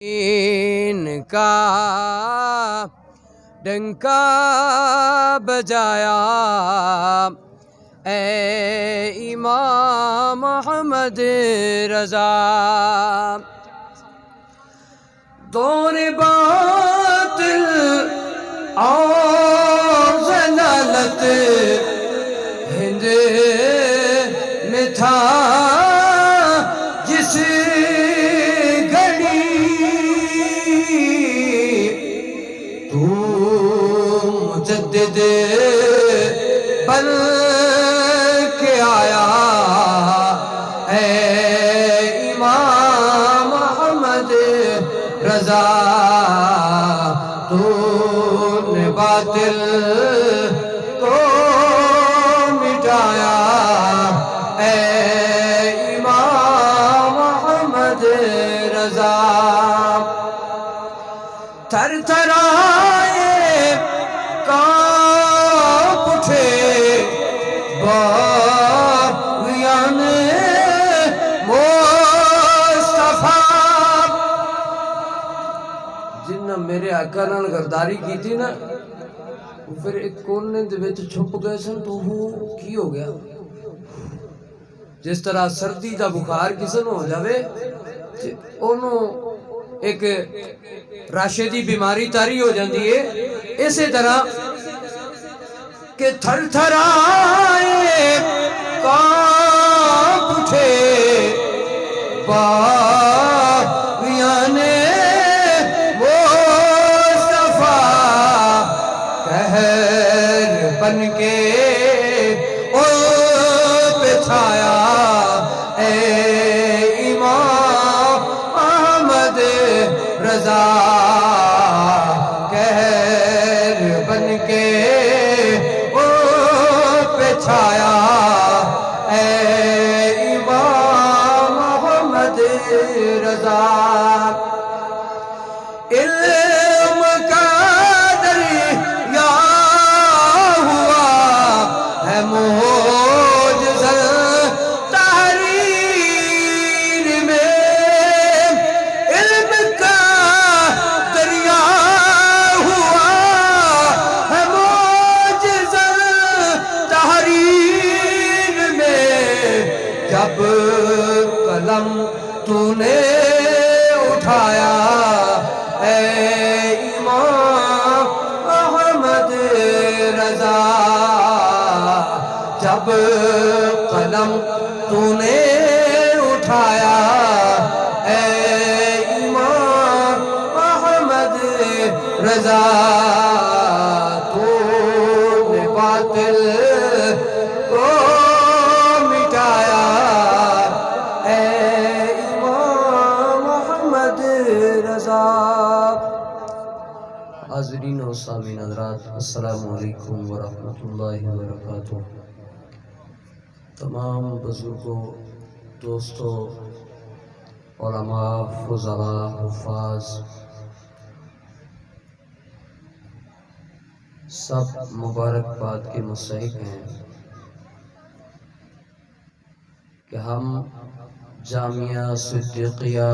ان کا ڈنکا بجایا اے امام محمد رضا، دور باطل اور ضلالت ہند میں تھا جس گھڑی تو مجدد بن کے آیا اے امام محمد رضا، تو نے باطل کو مٹایا اے امام محمد رضا، تھر تھرائے کانپ اٹھے باغیان مصطفیٰ، جنہ میرے آقا نال غداری کی تھی نا، وہ پھر ایک کونے دے وچ چھپ گئے سن، تو وہ کی ہو گیا؟ جس طرح سردی دا بخار کسی نو ہو جاوے انہوں ایک راشے دی بیماری تاری ہو جاندی ہے، اسی طرح کہ تھر تھرائے کانپ اٹھے باغیان مصطفیٰ، قہر بن کے ان پہ چھایا اے امام محمد رضا، قہر بن کے ان پہ چھایا اے امام محمد رضا، علم کا دریا ہوا ہے معجزہ تحریر میں، علم کا دریا ہوا ہے معجزہ تحریر میں، جب قلم تو نے اٹھایا اے امام محمد رضا، جب قلم تو نے اٹھایا اے امام محمد رضا، تو نے باطل کو مٹایا اے امام محمد رضا۔ حاضرین و سامعین حضرات، السلام علیکم ورحمۃ اللہ وبرکاتہ۔ تمام بزرگوں، دوستوں، علماء، فضلاء، حفاظ، سب مبارکباد کے مستحق ہیں کہ ہم جامعہ صدیقیہ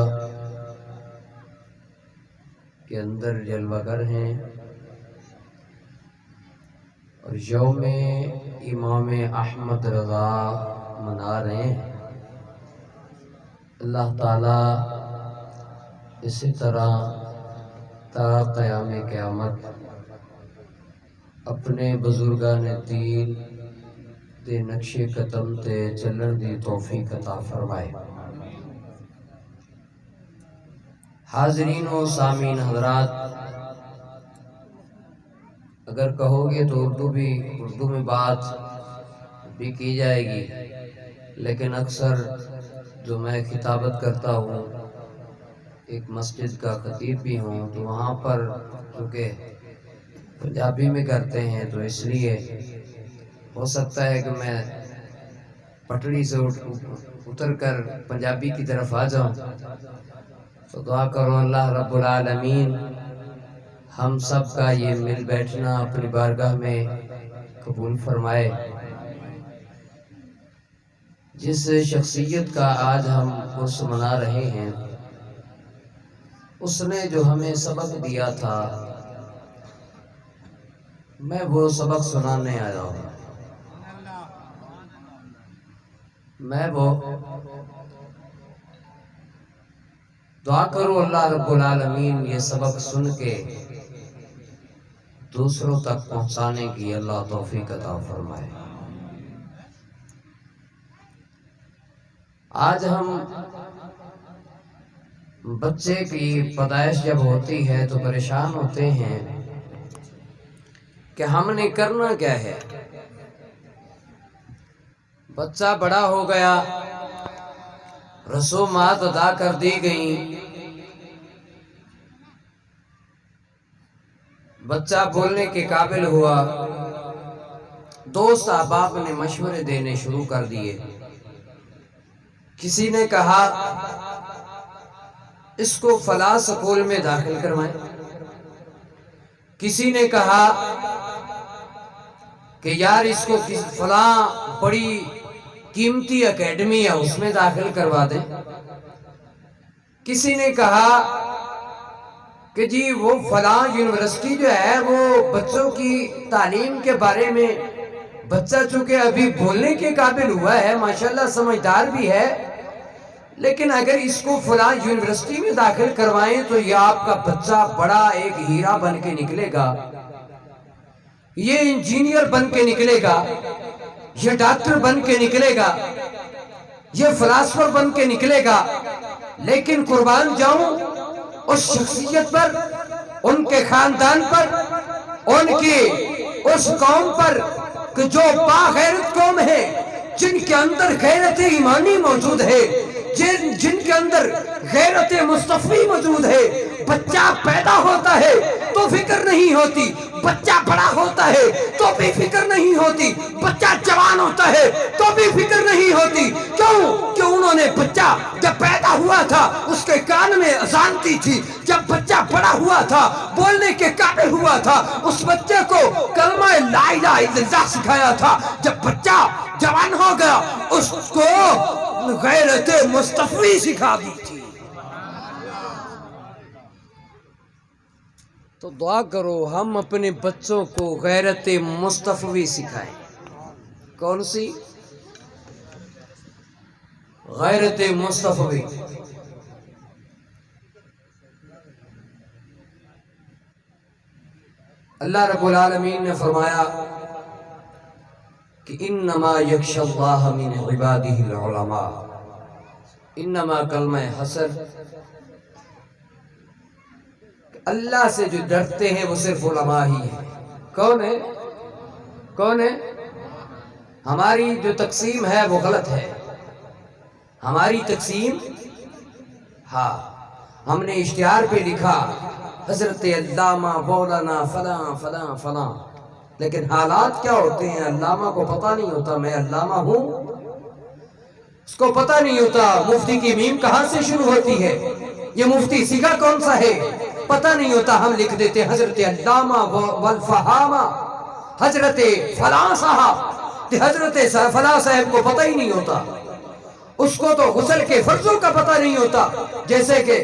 کے اندر جلوہ گر ہیں اور یوم امام احمد رضا منا رہے ہیں۔ اللہ تعالیٰ اسی طرح تا قیام قیامت اپنے بزرگان دین دے نقش قدم تے چلن دی توفیق عطا فرمائے۔ حاضرین و سامعین حضرات، اگر کہو گے تو اردو میں بات بھی کی جائے گی، لیکن اکثر جو میں خطابت کرتا ہوں، ایک مسجد کا خطیب بھی ہوں، تو وہاں پر چونکہ پنجابی میں کرتے ہیں، تو اس لیے ہو سکتا ہے کہ میں پٹڑی سے اتر کر پنجابی کی طرف آ جاؤں، تو دعا کرو اللہ رب العالمین ہم سب کا یہ مل بیٹھنا اپنی بارگاہ میں قبول فرمائے۔ جس شخصیت کا آج ہم عرس منا رہے ہیں، اس نے جو ہمیں سبق دیا تھا میں وہ سبق سنانے آیا ہوں. میں وہ دعا کرو اللہ رب العالمین یہ سبق سن کے دوسروں تک پہنچانے کی اللہ توفیق عطا فرمائے. آج ہم بچے کی پیدائش جب ہوتی ہے تو پریشان ہوتے ہیں کہ ہم نے کرنا کیا ہے. بچہ بڑا ہو گیا، رسومات ادا کر دی گئیں، بچہ بولنے کے قابل ہوا، دوست احباب نے مشورے دینے شروع کر دیے. کسی نے کہا اس کو فلاں سکول میں داخل کروائیں، کسی نے کہا کہ یار اس کو فلاں بڑی قیمتی اکیڈمی ہے اس میں داخل کروا دیں، کسی نے کہا کہ جی وہ فلاں یونیورسٹی جو ہے وہ بچوں کی تعلیم کے بارے میں، بچہ چونکہ ابھی بولنے کے قابل ہوا ہے، ماشاءاللہ سمجھدار بھی ہے، لیکن اگر اس کو فلاں یونیورسٹی میں داخل کروائیں تو یہ آپ کا بچہ بڑا ایک ہیرا بن کے نکلے گا، یہ انجینئر بن کے نکلے گا، یہ ڈاکٹر بن کے نکلے گا، یہ فلاسفر بن کے نکلے گا. لیکن قربان جاؤں اس شخصیت پر، ان کے خاندان پر، ان کی اس قوم پر کہ جو باغیرت قوم ہے، جن کے اندر غیرت ایمانی موجود ہے، جن کے اندر غیرت مصطفی موجود ہے. بچہ پیدا ہوتا ہے تو فکر نہیں ہوتی، بچہ بڑا ہوتا ہے تو بھی فکر نہیں ہوتی، بچہ جوان ہوتا ہے تو بھی فکر نہیں ہوتی. کیوں کہ انہوں نے بچہ جب پیدا ہوا تھا اس کے کان میں اذان دی تھی، جب بچہ بڑا ہوا تھا بولنے کے قابل ہوا تھا اس بچے کو کلمہ لا الہ الا اللہ سکھایا تھا. جب بچہ جوان ہو گیا اس کو غیرت مصطفی سکھا دی تھی. تو دعا کرو ہم اپنے بچوں کو غیرت مصطفی سکھائیں. کون سی؟ غیرت مصطفی. اللہ رب العالمین نے فرمایا کہ انما یخشی اللہ من عبادہ العلماء. انما کلمہ حسر، اللہ سے جو ڈرتے ہیں وہ صرف علماء ہی ہیں. کون ہے؟ کون ہے؟ ہماری جو تقسیم ہے وہ غلط ہے. ہماری تقسیم، ہاں ہم نے اشتہار پہ لکھا حضرت علامہ مولانا فلاں فلاں فلاں، لیکن حالات کیا ہوتے ہیں علامہ کو پتہ نہیں ہوتا میں علامہ ہوں، اس کو پتہ نہیں ہوتا مفتی کی میم کہاں سے شروع ہوتی ہے، یہ مفتی سیگا کون سا ہے پتہ نہیں ہوتا. ہم لکھ دیتے حضرت علامہ والفہامہ حضرت فلاں صاحب، حضرت فلاں صاحب کو پتہ ہی نہیں ہوتا، اس کو تو غسل کے فرضوں کا پتہ نہیں ہوتا. جیسے کہ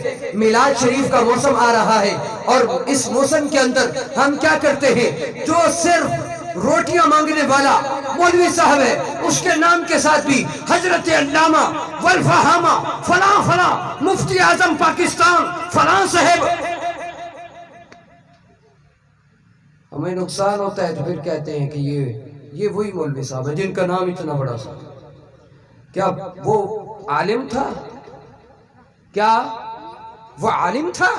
میلاد شریف کا موسم آ رہا ہے اور اس موسم کے اندر ہم کیا کرتے ہیں، جو صرف روٹیاں مانگنے والا مولوی صاحب ہے اس کے نام کے ساتھ بھی حضرت علامہ والفہامہ فلاں فلاں مفتی اعظم پاکستان فلاں صاحب. ہمیں نقصان ہوتا ہے تو پھر کہتے ہیں کہ یہ وہی مولوی صاحب ہے جن کا نام اتنا بڑا سا. کیا وہ عالم تھا؟ کیا وہ عالم تھا؟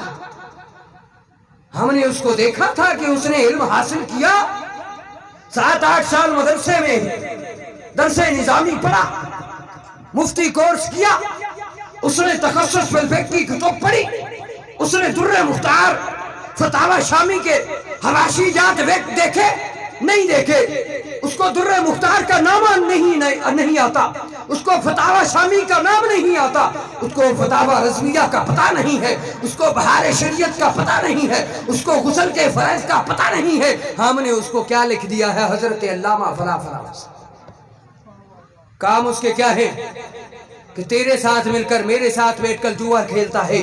ہم نے اس کو دیکھا تھا کہ اس نے علم حاصل کیا، 7-8 سال مدرسے میں درس نظامی پڑھا، مفتی کورس کیا، اس نے تخصص فی الفقہ کی کتب پڑھی، اس نے در مختار فتاوی شامی کے حواشی جات دیکھے نہیں دیکھے، اس کو در مختار کا نام نہیں آتا، اس کو فتاوی شامی کا نام نہیں آتا، اس کو فتاوی رضویہ کا پتہ نہیں ہے، اس کو بہار شریعت کا پتہ نہیں ہے، اس کو غسل کے فرائض کا پتہ نہیں ہے. ہم نے اس کو کیا لکھ دیا ہے حضرت علامہ فلاں فلاں. کام اس کے کیا ہے کہ تیرے ساتھ مل کر میرے ساتھ بیٹھ کر جوا کھیلتا ہے،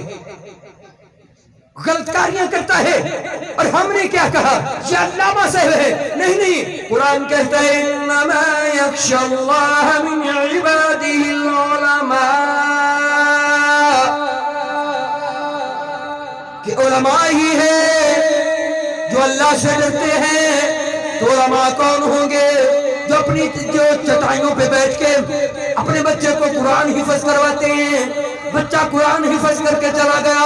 غلط کاریاں کرتا ہے، اور ہم نے کیا کہا یہ علامہ صاحب ہے؟ نہیں نہیں، قرآن کہتا ہے انما یخشی اللہ من عبادہ العلماء، کہ علماء ہی ہیں جو اللہ سے ڈرتے ہیں۔ تو علماء کون ہوں گے؟ جو اپنی چٹائیوں پہ بیٹھ کے اپنے بچے کو قرآن حفظ کرواتے ہیں۔ بچہ قرآن حفظ کر کے چلا گیا،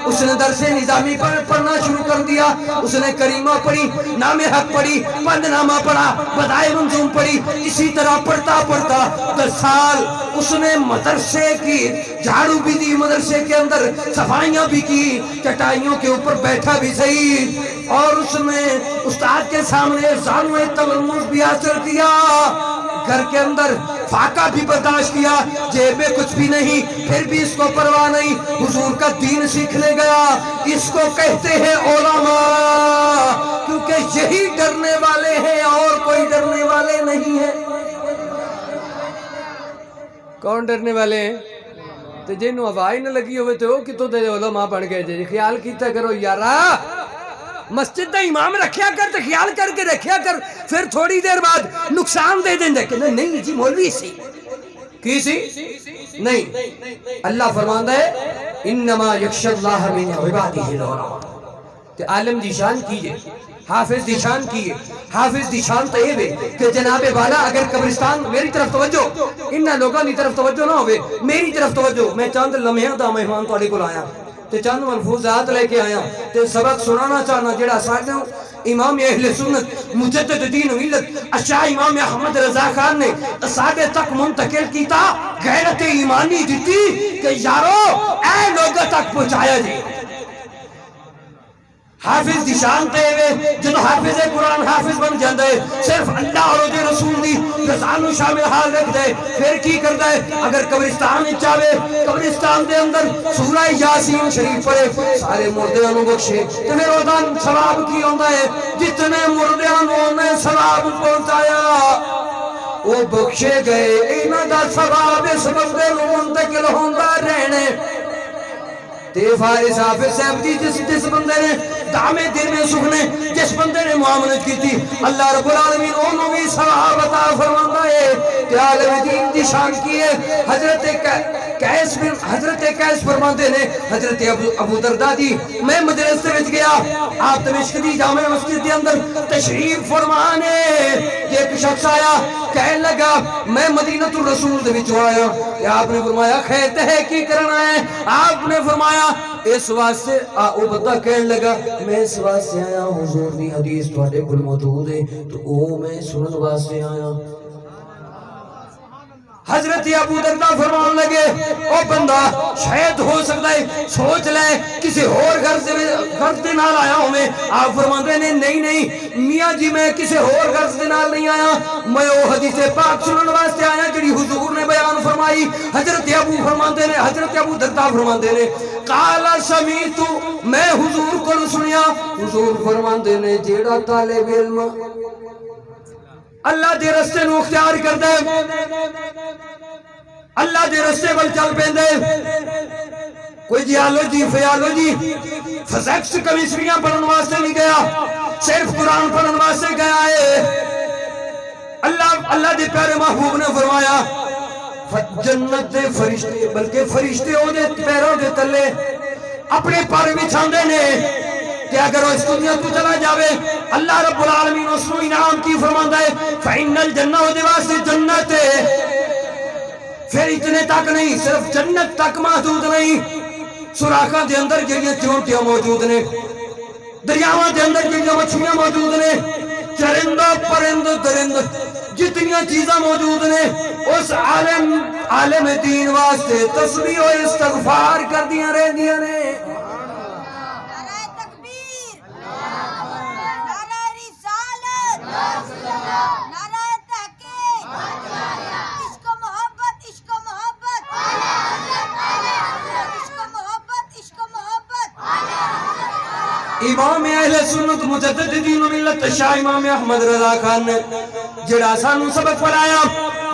اس نے درس نظامی پڑھنا شروع کر دیا، اس نے کریمہ پڑھی، نام حق پڑھی، پند نامہ پڑھا، بدائے منظوم پڑھی، اسی طرح پڑھتا پڑھتا 10 سال اس نے مدرسے کی جھاڑو بھی دی، مدرسے کے اندر صفائیاں بھی کی، چٹائیوں کے اوپر بیٹھا بھی صحیح، اور اس نے استاد کے سامنے زانوِ تلمذ بھی حاصل کیا، گھر کے اندر فاقہ بھی برداشت کیا، جیب میں کچھ بھی نہیں، پھر بھی اس کو پرواہ نہیں، حضور کا دین سیکھنے گیا۔ اس کو کہتے ہیں علماء، کیونکہ یہی ڈرنے والے ہیں اور کوئی ڈرنے والے نہیں ہیں۔ کون ڈرنے والے ہیں؟ تو جنہوں ہوائی نہ لگی ہوئے تو کتوں دے علماء بن گئے جی، خیال کیتا کرو یارا، مسجد دا امام رکھیا کر تو خیال کر کے رکھیا کر، پھر تھوڑی دیر بعد نقصان دے دیں کہ نہیں جی مولوی سی کی سی نہیں۔ اللہ فرماندا ہے انما یخشی اللہ من عبادہ العلماء، کہ عالم دی شان کیجئے، حافظ دی شان کیے، حافظ دی شان تو یہ کہ جناب والا اگر قبرستان، میری طرف توجہ، انہاں لوگاں دی طرف توجہ نہ ہوئے، میری طرف توجہ، میں چند لمحیاں دا مہمان تواڈے کول آیا تے چند ملفوظات لے کے آیا تے سبق سنانا چاہنا جڑا ساڈے امام اہل سنت مجدد دین و ملت شاہ امام احمد رضا خان نے ساڈے تک منتقل کیتا، غیرت ایمانی دیتی کہ یارو اے لوگوں تک پہنچایا جی۔ حافظ دی شان تے وے جدو حافظ قرآن حافظ بن جاندے صرف اللہ اور دے رسول دی رضانو شامل حال رکھ دے، پھر کی کردا ہے اگر قبرستان چاہے قبرستان دے اندر سورہ یاسین شریف پڑھے، سارے مردیاں نو بخشے، تے پھر اودا ثواب کی ہوندا ہے؟ جتنے مردیاں نو نے ثواب پہنچایا وہ بخشے گئے، انہاں دا ثواب اس بندے نو منتقل ہوندا رہنے۔ تے فارس حافظ صاحب دی جس بندے نے دامے دل میں سکھنے، جس بندے نے معاملت کی تھی، اللہ رب العالمین انہوں بھی ثواب عطا فرماتا ہے کہ عالم دین دی شان کی ہے۔ حضرت قیس فرماتے نے، حضرت ابو درداء دی میں مجلس سے وچ گیا، آپ دمشق دی جامع مسجد دی اندر تشریف فرمانے، ایک شخص آیا کہنے لگا میں مدینہ الرسول دے وچ آیا، کہ آپ نے فرمایا خیر تے کی کرنا ہے؟ آپ نے فرمایا اس واسطے، او بندہ کہنے لگا میں اس واسطے آیا حضور دی حدیث تواڈے کول موجود ہے تو او میں سنن واسطے آیا۔ حضرت ابو درداء فرمان لگے او بندہ شاید ہو سکتا ہے سوچ لے کسی اور غرض دے نال آیا ہوں میں۔ آپ فرماندے نے نہیں میاں جی میں کسی اور غرض دے نال نہیں آیا، میں او حدیث پاک سنن واسطے آیا جڑی حضور نے بیان فرمائی۔ حضرت ابو درداء فرماندے نے قال سمیت، میں حضور کو سنیا، حضور فرماندے نے جیڑا طالب علم اللہ دے رستے نو اختیار کردا ہے، اللہ دے رستے ول چل پیندے، کوئی جیالوجی فیالوجی فزکس کیمسٹریاں پڑھن واسطے نہیں گیا، صرف قرآن پڑھن واسطے گیا ہے۔ اللہ دے پیارے محبوب نے فرمایا جنت دے فرشتے، بلکہ فرشتے او دے پیروں دے تلے اپنے پر بچھاندے نے کہ اگر وہ اس دنیا تو چلا جاوے اللہ رب العالمین اس کو انعام کی فرماندا ہے فَإِنَّ الْجَنَّةَ دے واسطے جنت ہے۔ پھر اتنے تک نہیں، صرف جنت تک محدود نہیں، سوراخاں دے اندر جڑیاں چونٹیاں موجود نے، دریاواں دے اندر جڑیاں مچھلیاں موجود نے، چرند پرند درند جتنیاں چیزاں موجود نے، اس عالم دین واسطے تسبیح و استغفار کر دیاں رہندیاں نے۔ امام اہل سنت مجدد دین و ملت شاہ امام احمد رضا خان نے جڑا سانو سبق پڑھایا،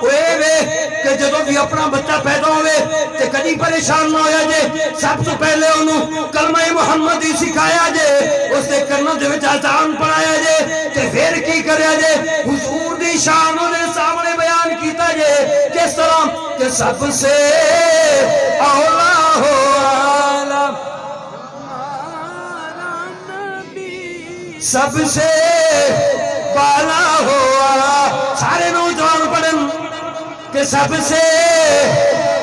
اوے کہ جدوں بھی اپنا بچہ پیدا ہوئے تے کدی پریشان نہ ہویا جے سب تو پہلے انہوں کلمہ محمد ہی سکھایا جے اس دے کرنوں دے وچ اذان پڑھایا جے تے پھر کی کریا جے حضور دی شان دے سامنے بیان کیتا جے کس طرح کہ سب سے اولا ہو عالم سب سے بالا ہو سارے نوجوان پڑھن کہ سب سے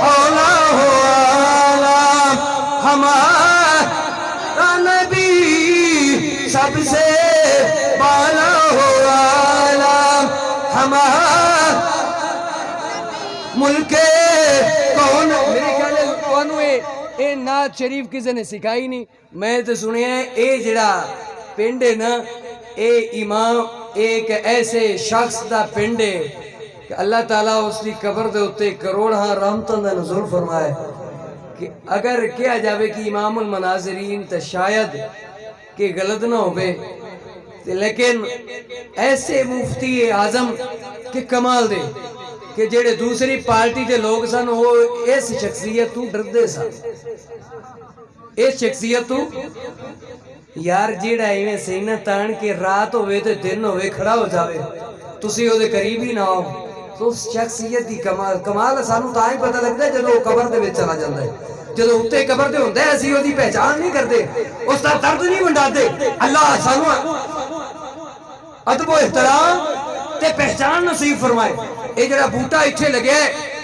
اولا ہو عالم ہمارا نبی سب سے بالا ہو عالم ہمارا ملک کون میرے خیال ہے تانوں اے نعت شریف کسی نے سکھائی نہیں میں تو سنیا ہے اے جڑا پنڈ ہے نا اے امام ایک ایسے شخص دا پنڈ ہے کہ اللہ تعالیٰ اس کی قبر دے ہوتے کروڑاں رحمتوں دا نزول فرمائے کہ اگر کیا جاوے کہ امام المناظرین تو شاید کہ غلط نہ ہوئے لیکن ایسے مفتی اعظم کہ کمال دے کہ جڑے دوسری پارٹی دے لوگ سن وہ اس شخصیت تو ڈر دے سن اس شخصیت تو یار جیڑا ایویں سینہ تان کے رات ہوئے تے دن ہوئے کھڑا ہو جاوے تسی او دے قریب ہی نہ ہو تو اس شخصیت دی کمال سانو تاں ہی پتہ لگدا ہے جدوں وہ قبر دے وچ چلا جاندا ہے جدوں اوتے قبر تے ہوندا ہے اسی او دی پہچان نہیں کردے اس دا درد نہیں ونڈاندے اللہ سانو ادب و احترام تے پہچان نصیب فرمائے اے جڑا بوٹا ایتھے لگیا ہے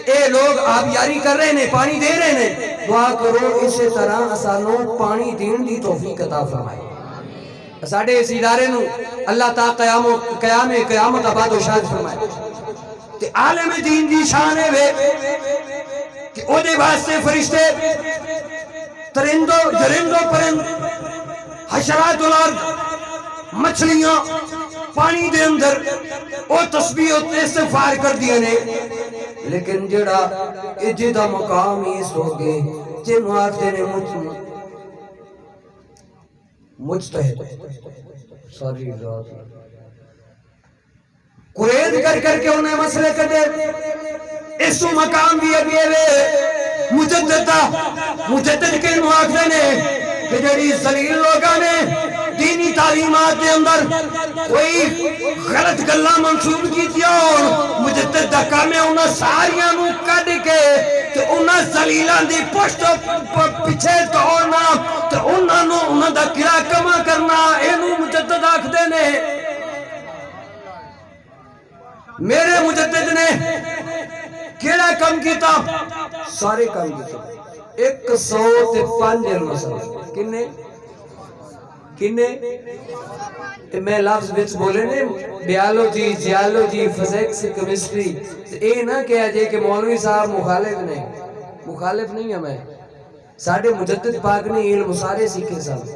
اے لوگ آبیاری کر رہے ہیں پانی دے رہے ہیں دعا کرو اسی طرح اسانوں پانی دین دی توفیق عطا فرمائے ساڈے اس ادارے نو اللہ تعالی قیامت آباد و شاد فرمائے تے عالم دین دی شان ہے وے کہ او دے واسطے فرشتے ترندوں جرندوں پرند حشرات الارض مچھلیاں پانی دے اندر او تسبیح و استغفار کر دیا نے لیکن جڑا اجے دا مقام اس ہو گئے جنوں آکھدے نے مجتہد ساری رات قرید کر کر کے انہیں مسئلے کٹے اس مقام بھی اگے وے مجدد کے انہوں آکھدے نے کہ جڑی ذلیل لوگاں نے دینی تعلیمات کے اندر کوئی غلط گلاں منسوب کیتی اور مجدد دا کام ہے انہاں ساریاں نو کڈ کے تے انہاں ذلیلاں دی پشت پیچھے توڑنا تے انہاں نو انہاں دا قلعہ کما کرنا اینو مجدد آکھدے نے میرے مجدد نے کیڑا کم کیتا سارے کم کیتا 105 مسئلے کنے کنے میں لفظ بچ بولے نے بیالوجی جیالوجی فزکس کیمسٹری اے نہ کہا جائے کہ مولوی صاحب مخالف نہیں ہمیں ساڑھے مجدد پاک نے علم سارے سیکھے سن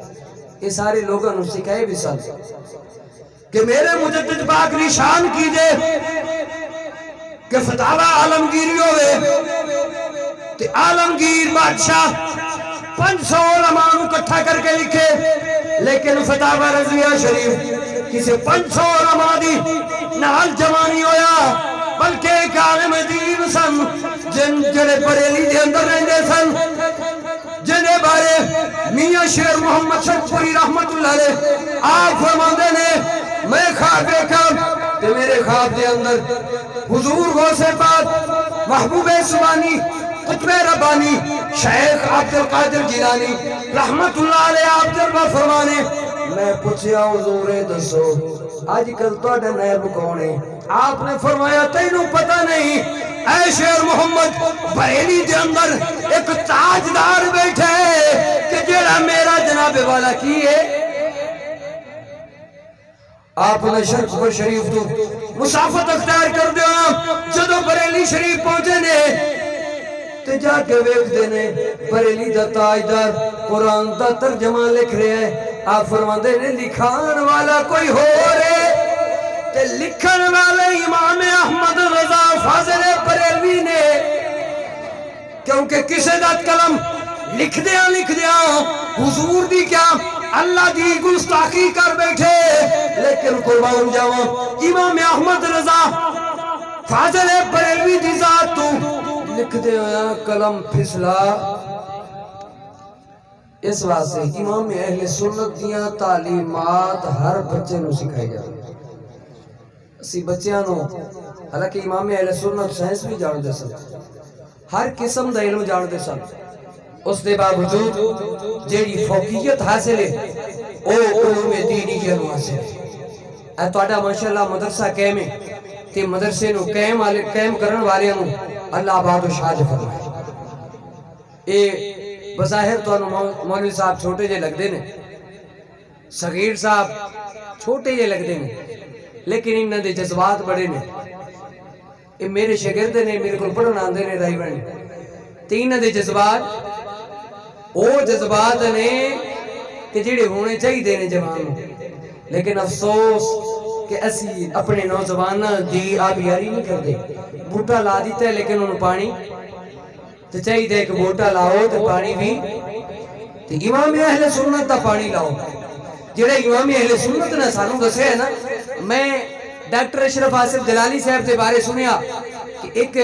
یہ سارے لوگوں نے سکھائے بھی سن کہ میرے مجدد پاک نشان کیجئے کہ فتاوہ عالمگیری ہوئے کہ عالمگیر بادشاہ 500 علماء نو کٹھا کر کے لکھے لیکن فتاوہ رضویہ شریف کسی 500 علماء دی نال جمع نہیں ہویا بلکہ ایک عالم دین سن جن جڑے بریلی دے اندر رہندے سن جنہیں بارے میاں شیر محمد شکپوری رحمت اللہ علیہ آپ فرماندے نے میں خواب دیکھا کہ میرے خواب دے اندر حضور غوث پاک محبوب سبحانی قطب ربانی شیخ عبدالقادر جیلانی رحمت اللہ علیہ آپ جربہ فرمانے میں پوچھیا حضور دسو آج کل تو نائب کون ہے آپ نے فرمایا تینوں پتہ نہیں اے شیر محمد بریلی دے اندر ایک تاجدار بیٹھے کہ جیڑا میرا جناب والا کی ہے آپ نے شرف پر شریف تو مسافت اختیار کر دیا جدو بریلی شریف پہنچے نے تے جا کے ویکھ دینے بریلی دا تاجدار قرآن دا ترجمہ لکھ رہے ہیں آپ فرماندے نے لکھان والا کوئی ہو رہے تے لکھن والے امام احمد رضا فاضل بریلوی نے کیونکہ کسے دا قلم لکھ دیا حضور دی کیا اللہ دی گستاخی کر بیٹھے لیکن قربان جاواں امام احمد رضا فاضل بریلوی دی ذات تو لکھ دے ہویا قلم پھسلا اس واسطے امام اہل سنت دیاں تعلیمات ہر بچے نو سکھائی جاتی اسی بچیاں نو حالانکہ امام اہل سنت سائنس بھی جان دے سن ہر قسم دا علم جان دے سن اس دے باوجود جیڑی فوقیت حاصل ہے او علوم دینی نو حاصل ہے اے تہاڈا ماشاءاللہ مدرسہ قائم ہے تے مدرسے نو قائم کرن والیاں نو اللہ آباد و شاد فرمائے اے بظاہر تو مولوی صاحب چھوٹے جے لگ دے نے صغیر صاحب چھوٹے جے لگ دے نے لیکن انہاں دے جذبات بڑے نے اے میرے شاگرد نے میرے کو پڑھن آندے نے رائی بن تے انہاں دے جذبات او جذبات نے کہ جڑے ہونے چاہیے نے جوان لیکن افسوس کہ اسی اپنے نوجواناں دی آبیاری نہیں کردے بوٹا لا دیتا ہے لیکن انہوں پانی تو چاہیے دے کہ بوٹا لاؤ تو پانی بھی تو امام اہل سنت تا پانی لاؤ جڑا امام اہل سنت نے سانو دسے ہے نا میں ڈاکٹر اشرف آصف جلالی صاحب دے بارے سنیا کہ ایک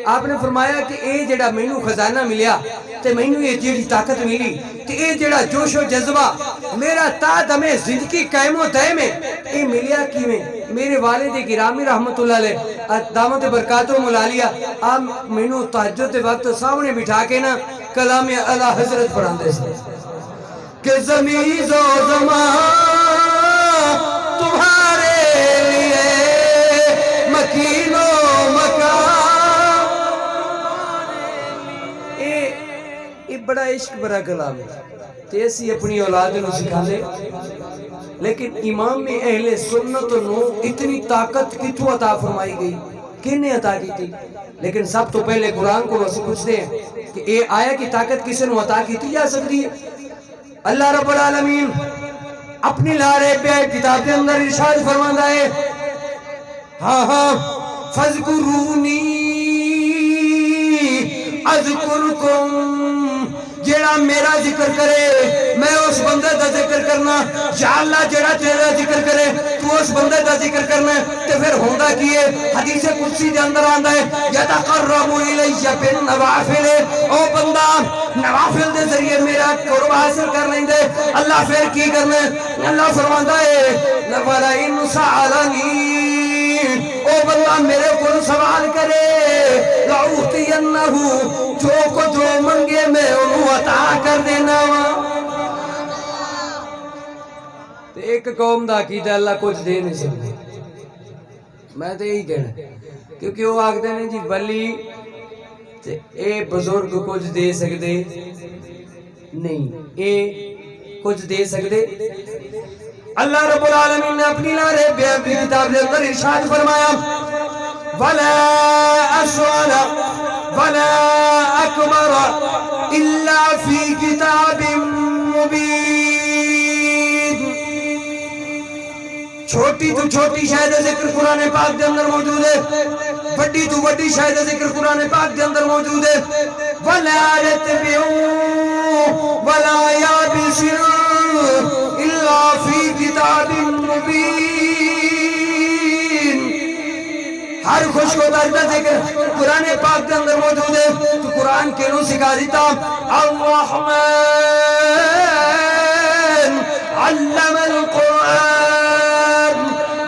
آپ نے فرمایا کہ اے جڑا مینوں خزانہ ملیا تے مینوں یہ جڑی طاقت ملی تے اے جڑا جوش و جذبہ میرا تا دم زندگی قائم و دائم ہے اے ملیا کیویں میرے والد گرامی رحمت اللہ علیہ دامت برکاتہ ملالیہ آپ مینوں تہجد وقت سامنے بٹھا کے نا کلام اعلی حضرت پڑھاندے سے کہ زمین و زمان تمہارے لیے مکین و مکان اے بڑا عشق بڑا کلام ہے تیسی اپنی اولاد نو سکھا دے لیکن امام اہل سنت نو اتنی طاقت کتھوں عطا فرمائی گئی کنے عطا کی تھی لیکن سب تو پہلے قرآن کو واسے پوچھتے ہیں کہ اے آیا کی طاقت کسے نو عطا کی تھی جا سکتی ہے اللہ رب العالمین اپنی لارے پہ کتاب کے اندر ارشاد فرماندا ہے ہاں ہاں فذکرونی اذکرکم جیڑا میرا ذکر کرے میں اس بندے دا ذکر کرنا یا اللہ جیڑا تیرا ذکر کرے تو اس بندے دا ذکر کرنا تے پھر ہوندا کی ہے حدیث قدسی دے اندر آندا ہے یتقرب الی بالنوافل او بندہ نوافل دے ذریعے میرا قرب حاصل کر لیندے اللہ پھر کی کرنا اللہ فرماندا ہے لولا ان سالنی او بندہ میرے کو سوال کرے لعوتینہ جو منگے میں انہوں عطا کر دینا ایک قوم دا عقیدہ اللہ کچھ دے نہیں سکتے میں تو یہی کہنا کیونکہ وہ آگتے ہیں جی ولی اے بزرگ کچھ دے سکتے نہیں اے کچھ دے سکتے اللہ رب العالمین نے اپنی لارے بے اپنی کتاب دے اندر ارشاد فرمایا وَلَا أَسْوَلَ وَلَا أَكْبَرَ إِلَّا فِي كِتَابٍ مُبِينٍ چھوٹی تو چھوٹی شاید ذکر قرآن پاک دے اندر موجود ہے بڑی تو بڑی شاید ذکر قرآن پاک دے اندر موجود ہے وَلَا يَتْبِعُوا وَلَا يَابِسِرُوا إِلَّا فِي كِتَابٍ مُبِينٍ ہر خوش کو دردہ ذکر قرآن پاک کے اندر موجود ہے تو قرآن کے نو سکھا دیتا الرحمن علم القرآن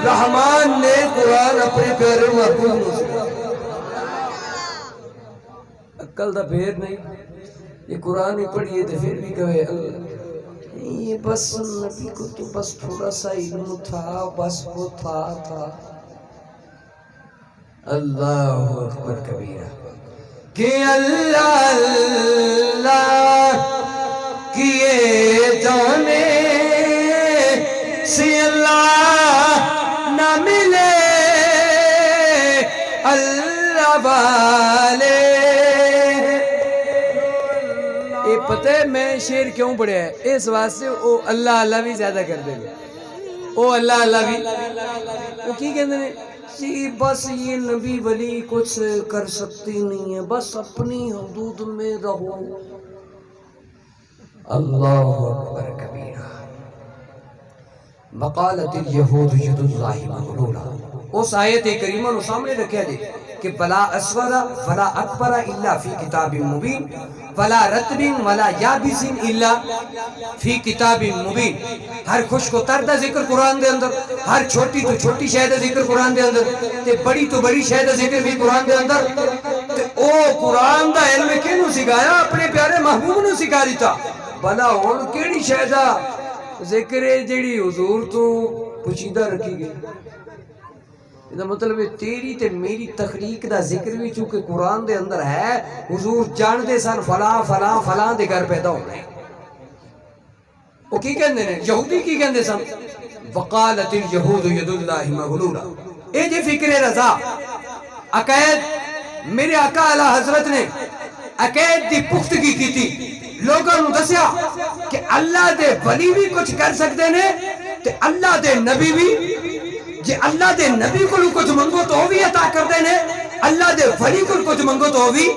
رحمان نے قرآن اپنے پیارے محبوب نو سکھا عقل دا پھیر نہیں یہ قرآن ہی پڑھئے تو پھر بھی کہے اللہ یہ بس نبی کو تو بس تھوڑا سا علم تھا بس وہ تھا اللہ اکبر کبیرہ کہ اللہ اللہ کیے جانے سے اللہ نہ ملے اللہ والے یہ پتہ ہے میں شعر کیوں پڑھا ہے اس واسطے وہ اللہ اللہ بھی زیادہ کر دے گا وہ اللہ اللہ بھی وہ کی کہتے ہیں جی بس یہ نبی ولی کچھ کر سکتی نہیں ہے بس اپنی حدود میں رہو اللہ اکبر کبیرہ وقالت اليہود ید اللہ مغلولہ اس آیت کریمہ نو سامنے رکھیا جی کہ ولا اسود ولا اکبر الا فی کتاب مبین ولا رطب ولا یابس الا فی کتاب مبین. ہر خشک و تر دا ذکر قرآن دے اندر، ہر چھوٹی تو چھوٹی شے دا ذکر قرآن دے اندر، تے بڑی تو بڑی شے دا ذکر بھی قرآن دے اندر. تے او قرآن دا علم کینوں سکھایا؟ اپنے پیارے محبوب نو سکھا دیتا. بھلا ہن کیڑی شے دا ذکر ہے جیڑی حضور تو پوشیدہ رکھی گئی؟ یہ مطلب ہے تیری تے میری تخلیق دا ذکر بھی چونکہ قرآن دے اندر ہے. حضور جان دے سن فلاں فلاں فلاں دے گھر پیدا ہونا ہے. وہ کی کہندے نے یہودی کی کہندے سن وقالت الیہود ید اللہ مغلولہ. اے جی فکر رضا عقائد میرے آقا اعلی حضرت نے عقائد دی پختگی کی تھی. لوگوں نے دسیا کہ اللہ دے ولی بھی کچھ کر سکتے نے تے اللہ دے نبی بھی، جی اللہ دے نبی کو کچھ منگو تو وہ بھی عطا کرتے نے، اللہ دے ولی کو کچھ منگو تو وہ بھی.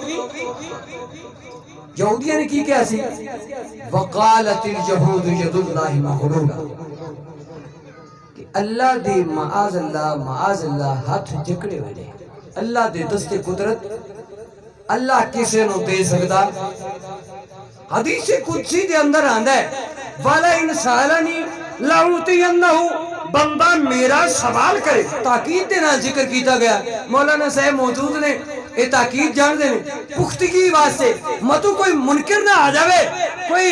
یہودیاں نے کی کیا سی؟ وقالت الیہود ید اللہ مغلولہ، کہ اللہ دے معاذ اللہ ہاتھ جکڑے ہوئے نے. اللہ دے دست قدرت اللہ کسے نو دے سکتا. حدیث قدسی دے اندر آندا ہے وَلَئِنْ سَأَلَنِي لَأُعْطِيَنَّهُ، بندہ میرا سوال کرے. تاکید دے نال ذکر کیتا گیا. مولانا صاحب موجود نے، اے تاکید جان دے نے پختگی واسطے. متو کوئی منکر نہ آ جاوے، کوئی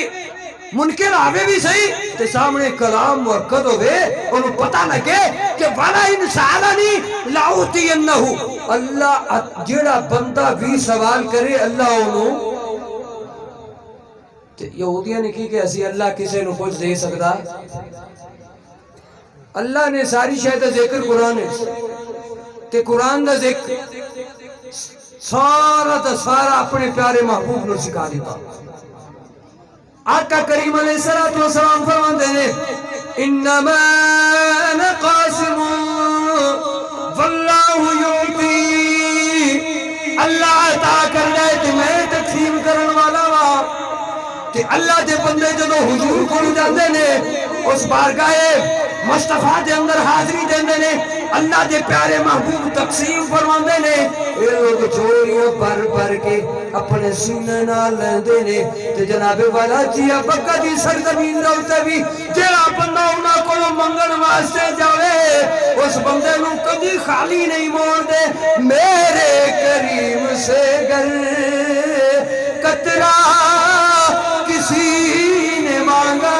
منکر آوے بھی صحیح تے سامنے کلام موقت ہوئے انہوں پتہ لگے کہ وَلَئِنْ سَأَلَنِي لَأُعْطِيَنَّهُ. اللہ جڑا بندہ بھی سوال کرے اللہ انہوں. یہودیاں نے کی کہ اسی اللہ کسے نو کچھ دے سکتا؟ اللہ نے ساری شاید ذکر قرآن ہے کہ قرآن دا ذکر سارا تا سارا اپنے پیارے محبوب نو سکھا دیتا. آقا کریم علیہ السلام فرماتے ہیں انما انا قاسم واللہ یعطی. اللہ عطا کر لے تے میں تقسیم کرن والا وا. کہ اللہ دے بندے جدو حضور کو جاندے نے اس بارگاہ مصطفیٰ دے اندر حاضری دیندے نے، اللہ دے پیارے محبوب تقسیم فرماندے نے. اے لوگ چوریاں پر کے اپنے سینے نال لیندے نے. تے جناب والا جیا بکا دی سرزمین دے بھی جڑا بندہ انہاں کولوں منگن واسطے جاوے اس بندے نو کبھی خالی نہیں موڑ دے. میرے کریم سے گر قطرہ کسی نے مانگا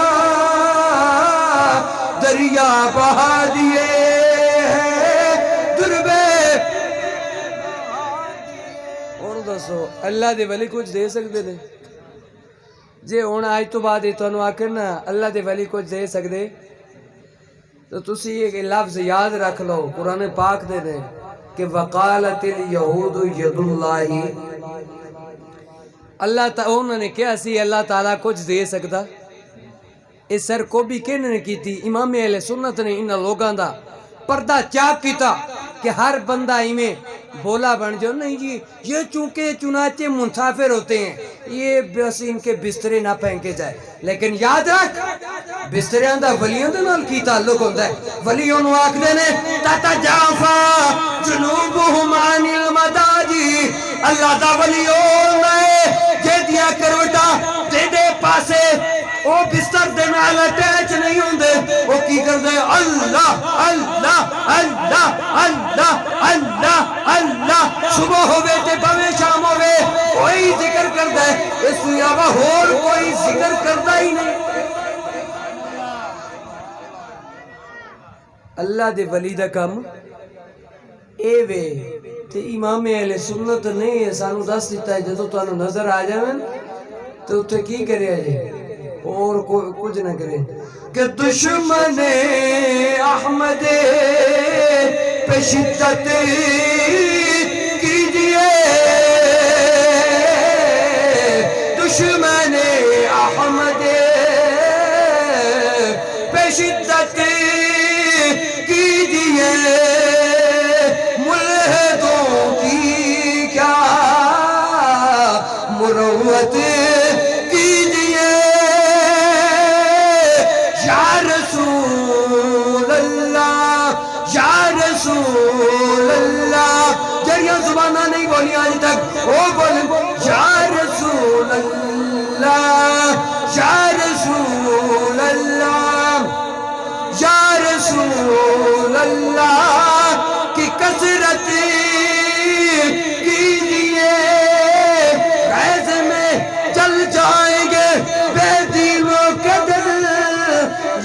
دریا بہا دیے دربے. اور دسو اللہ دے ولی کچھ دے سکتے دے؟ جے ہون آج تو بعد تو آکر نا اللہ دے ولی کچھ دے سکتے تو تسی ایک لفظ یاد رکھ لو قرآن پاک دے دے کہ وقالت الیہود ید اللہ. اللہ تعالیٰ انہوں نے کیا سی اللہ تعالیٰ کچھ دے سکتا؟ اس سر کو بھی کہنے نے کی تھی امام اہل سنت نے ان لوگاں دا پردہ چاک کیتا کہ ہر بندہ ایمیں بولا بن جو نہیں جی یہ چونکہ چنانچہ مسافر ہوتے ہیں یہ بس ان کے بسترے نہ پھینکے جائے. لیکن یاد رکھ بستریاں دا ولیوں دے نال کی تعلق ہوتا ہے. ولیوں نو آکھ دے نے تتجافا جنوبہم عن المداجی. اللہ دا ولیوں نے جے دیا کروٹا دے دے پاسے او بستر دے نال اٹیچ نہیں ہوندے. او کی کردے اللہ اللہ اللہ اللہ اللہ اللہ. صبح ہوئے تے بھویں شام ہوئے کوئی ذکر کردے اس تو علاوہ اور کوئی ذکر کردہ ہی نہیں. اللہ دے ولی دا کم اے وے تے امام اہل سنت نے سانو دس دیتا ہے جدو تو نظر آ جائیں تو اتھے کی کرے آجے اور کچھ نہ کرے کہ دشمن احمد پہ شدت کیجئے. دشمن احمد پہ شدت کیجئے. ملحدوں کی کیا مروت کیجئے. یا رسول اللہ یا رسول بولی آج تک او بول یا رسول اللہ یا رسول اللہ یا رسول اللہ کی کثرت کیجئے غیظ میں چل جائیں گے بے دینوں کے دل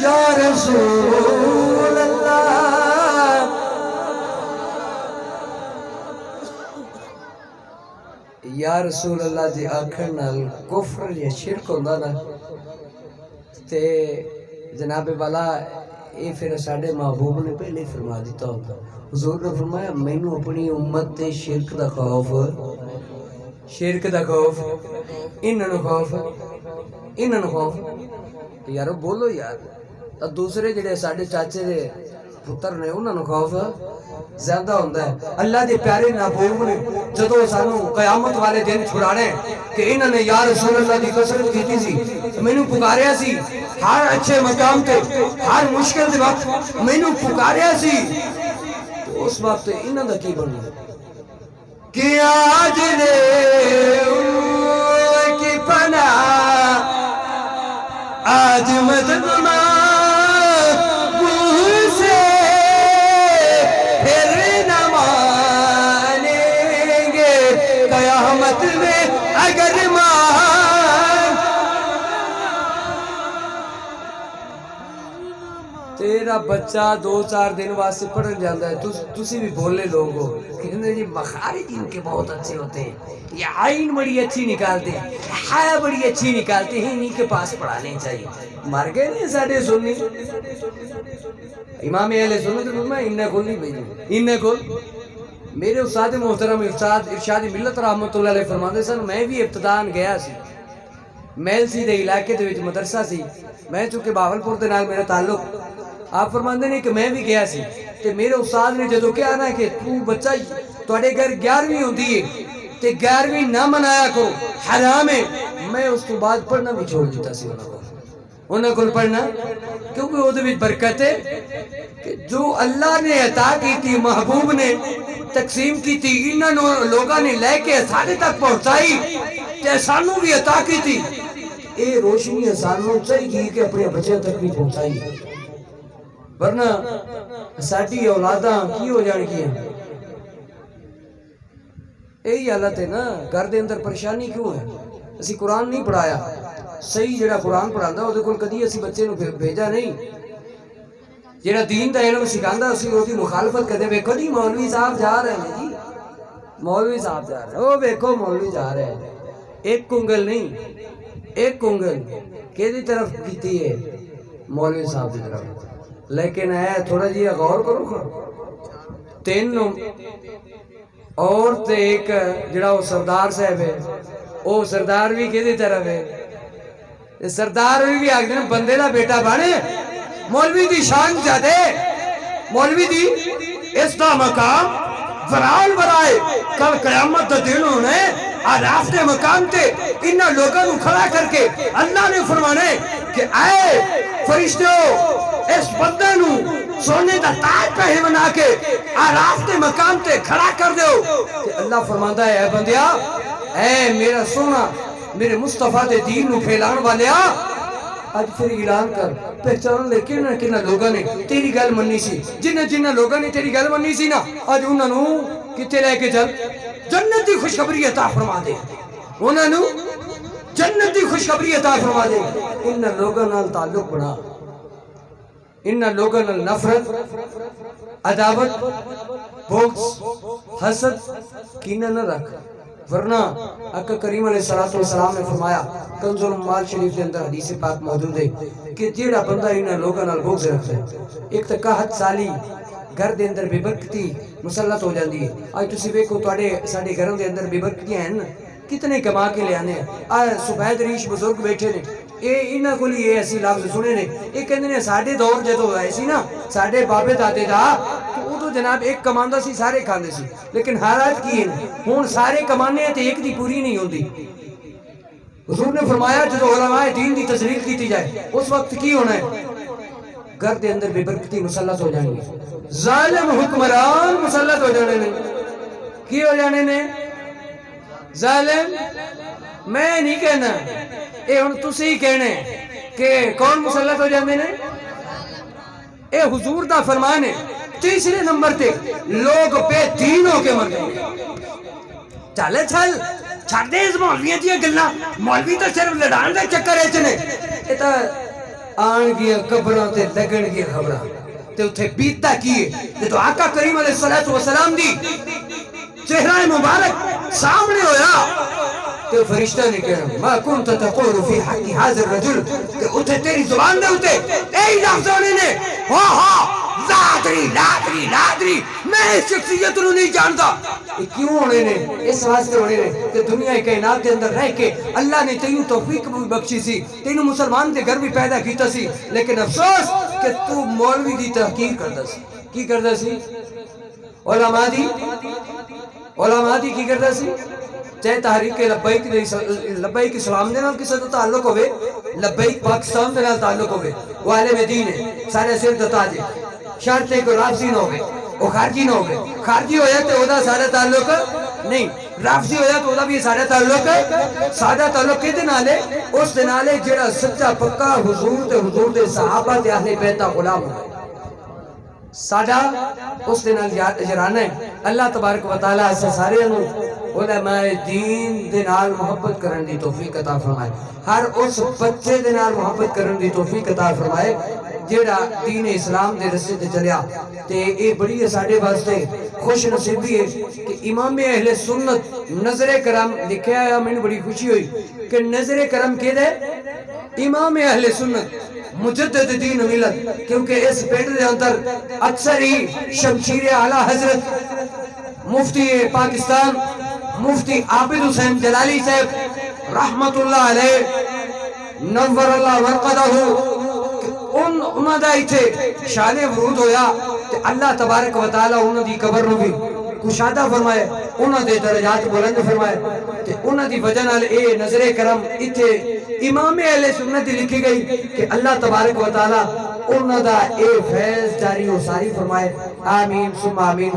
یا رسول اللہ یا رسول اللہ دی آکھن نال کفر یا شرک ہوندا نا تے جناب والا یہ پھر ساڈے محبوب نے پہلے فرما دیتا ہوتا حضور نے فرمایا مینوں اپنی امت تے شرک دا خوف انہاں نوں خوف یارو بولو یار تا دوسرے جڑے ساڈے چاچے دے پتر نے انہاں نوں خوف زیادہ ہوتا ہے اللہ دے پیارے محبوب نے جدو سانو قیامت والے دن چھڑانے کہ انہوں نے یا رسول اللہ دی کثرت کیتی سی مینوں پکاریا سی ہر اچھے مقام تے ہر مشکل دے وقت مینوں پکاریا سی تو اس وقت انہوں دا کی بننا کہ آج لے ان کی پناہ آج مدد اگر مان تیرا بچہ 2-4 دن واسطے پڑھن جاندہ ہے تسی بھی بولے لوگ ہو کہتے جی مخارج ان کے بہت اچھے ہوتے ہیں یہ عین بڑی اچھی نکالتے ہیں حیا بڑی اچھی نکالتے ہیں انہی کے پاس پڑھانے چاہیے مر گئے نہیں ساڑھے سنی امام اہل سنت میں انہیں کھول نہیں بھیجی انہیں کھول میرے استاد محترم ارشاد ملت رحمت اللہ علیہ فرماندے سن میں بھی ابتدان گیا سی میل سی دے علاقے دے وچ مدرسہ سی میں چونکہ باولپور دے نال میرا تعلق آپ فرماندے نے کہ میں بھی گیا سی تے میرے استاد نے جدو کہا نا کہ تو بچہ تواڈے گھر 11ویں ہوندی ہے تے 11ویں نہ منایا کرو حرام ہے میں اس کے بعد پڑھنا بھی چھوڑ دیتا سی انہاں کول پڑھنا کیونکہ وہ دے وچ برکت ہے کہ جو اللہ نے عطا کی تھی محبوب نے تقسیم کی تھی انہوں لوگوں نے لے کے سارے تک پہنچائی تے سانوں بھی عطا کی تھی اے روشنی سانوں چاہیے کہ اپنے بچے تک بھی پہنچائی ورنہ ساڈی اولاداں کی ہو جان گی یہی حالت ہے نا گھر دے اندر پریشانی کیوں ہے اسی قرآن نہیں پڑھایا صحیح جڑا قرآن پڑھاندا او دے کول کدی اسی بچے نو بھیجا نہیں جڑا دین دا علم سکھاندا اسی او دی مخالفت کردے ویکھو جی مولوی صاحب جا رہے ہیں جی مولوی صاحب جا رہے ہیں او ویکھو مولوی جا رہے ہیں ایک کنگل نہیں ایک کنگل کیدی طرف کیتی ہے مولوی صاحب دی طرف لیکن ہے تھوڑا جی غور کرو 3 اور تے ایک جڑا وہ سردار صاحب ہے او سردار بھی کیدی طرف ہے سردار بھی آگے بندے دا بیٹا بنے مولوی دی شان زیادہ مولوی دی اس دا مقام فرال برائے کل قیامت دا دن ہونے آراف دے مقام تے انہا لوگوں کو کھڑا کر کے اللہ نے فرمانے کہ اے فرشتوں اس بندے نو سونے دا تاج پہ بنا کے آراف دے مقام تے کھڑا کر دیو کہ اللہ فرماندہ ہے اے بندیا اے میرا سونا میرے مصطفیٰ دے دین نو پھیلان والیا آج پھر اعلان کر پہچان لے کنہ لوگاں نے تیری گل مننی سی جنہ لوگاں نے تیری گل مننی سی نا آج انہاں نو کتے لے کے چل جنت دی خوشخبری عطا فرما دے انہاں نو جنت دی خوشخبری عطا فرما دے ان لوگاں نال تعلق بنا ان لوگاں نال نفرت عداوت بغض حسد کینہ نہ رکھ ورنہ آقا کریم علیہ السلام نے فرمایا کنز المال شریف کے اندر حدیث پاک موجود ہے کہ جیڑا بندہ انہاں لوگاں نال بغض رکھتا ہے ایک تو قحط سالی گھر دے اندر بے برکتی مسلط ہو جاندی ہے آج تسی ویکھو تواڈے ساڈے گھروں دے اندر بے برکتیاں ہیں کتنے کما کے لے آنے آ سفید ریش بزرگ بیٹھے نے اے انہاں کول یہ ایسی لفظ سنے نے اے کہندے نے ساڈے دور جدوں ایسی نا ساڈے بابے دادے دا کہ او تو جناب ایک کماندا سی سارے کھاندے سی لیکن حالات کی ہے ہن سارے کمانے تے ایک دی پوری نہیں ہوندی حضور نے فرمایا جدوں علماء دین دی تجلیل کیتی جائے اس وقت کی ہونا ہے گھر دے اندر بے برکتی مسلط ہو جائیں گی ظالم حکمران مسلط ہو جانے نے کی ہو جانے نے ظالم میں نہیں کہنا، اے ہن تسی کہنے کہ کون مسلط ہو جاندے نے؟ اے حضور دا فرمان ہے۔ تیسرے نمبر تے لوگ بے دین ہو کے مر گئے۔ چلے چھل چھڑ دے اس مولویاں دیاں گلاں، مولوی تو صرف لڑان دے چکر وچ نے۔ اے تا آن گیا قبراں تے لگن گیا خبراں تے اتھے بیتا کیے تے تو آقا کریم علیہ السلام دی چہرہ مبارک سامنے ہویا تے فرشتہ نے کہا ما کنت تقول فی حق حاضر رجل تے اتھے تیری زبان دے اتھے اے لفظ ہونے نے ہاں لادری لادری لادری میں اس شخصیت نو نہیں جانتا۔ یہ کیوں ہونے نے؟ اس واسطے ہونے نے کہ دنیا کائنات کے اندر رہ کے اللہ نے تینوں توفیق بھی بخشی سی، تینوں مسلمان دے گھر بھی پیدا کیتا سی، لیکن افسوس کہ تو مولوی دی تحقیر کردا سی۔ کی کردا سی؟ علماء دی کی کردا سی؟ چاہے تحریک لبیک اسلام دے نال کسی دا تعلق ہوئے، لبیک پاکستان دے نال تعلق ہوئے، وہ عالم دین ہے، سارے سر دتا جے، شرط ہے کہ رافضی نہ ہوئے، وہ خارجی نہ ہوئے، خارجی ہویا تو وہ دا سارا تعلق نہیں، رافضی ہویا تو وہ دا بھی سارا تعلق سادہ تعلق کے دے نالے اس دے نالے جڑا سچا پکا حضور دے صحابہ دے اہل بیت دا غلام ہوئے، سادہ اس دے نال جرانا ہے۔ اللہ تبارک و تعالیٰ ایسا سارے انہوں علماء دین دے نال محبت کرن دی توفیق عطا فرمائے، ہر اس بچے دے نال محبت کرن دی توفیق عطا فرمائے جیڑا دین اسلام دے رسے تے چلیا۔ تے اے بڑی ساڑے واسطے خوش نصیبی ہے کہ امام اہل سنت نظر کرم لکھیا ہے، میں نے بڑی خوشی ہوئی کہ نظر کرم کے دے امام اہل سنت مجدد دین ملت، کیونکہ اس پینڈ دے اندر اکثر ہی شمشیر اعلیٰ حضرت مفتی پاکستان مفتی عابد حسین جلالی صاحب رحمت اللہ علیہ نور اللہ ورقدہ انہاں دا ایتھے شان ورود ہویا تے اللہ تبارک و تعالیٰ انہاں دی قبر نو بھی کشادہ فرمائے، انہاں دے درجات بلند فرمائے تے انہاں دی وجہ نال اے نظر کرم ایتھے امام اہل سنت لکھی گئی کہ اللہ تبارک و تعالیٰ انہاں دا اے فیض جاری و ساری فرمائے۔ آمین ثم آمین۔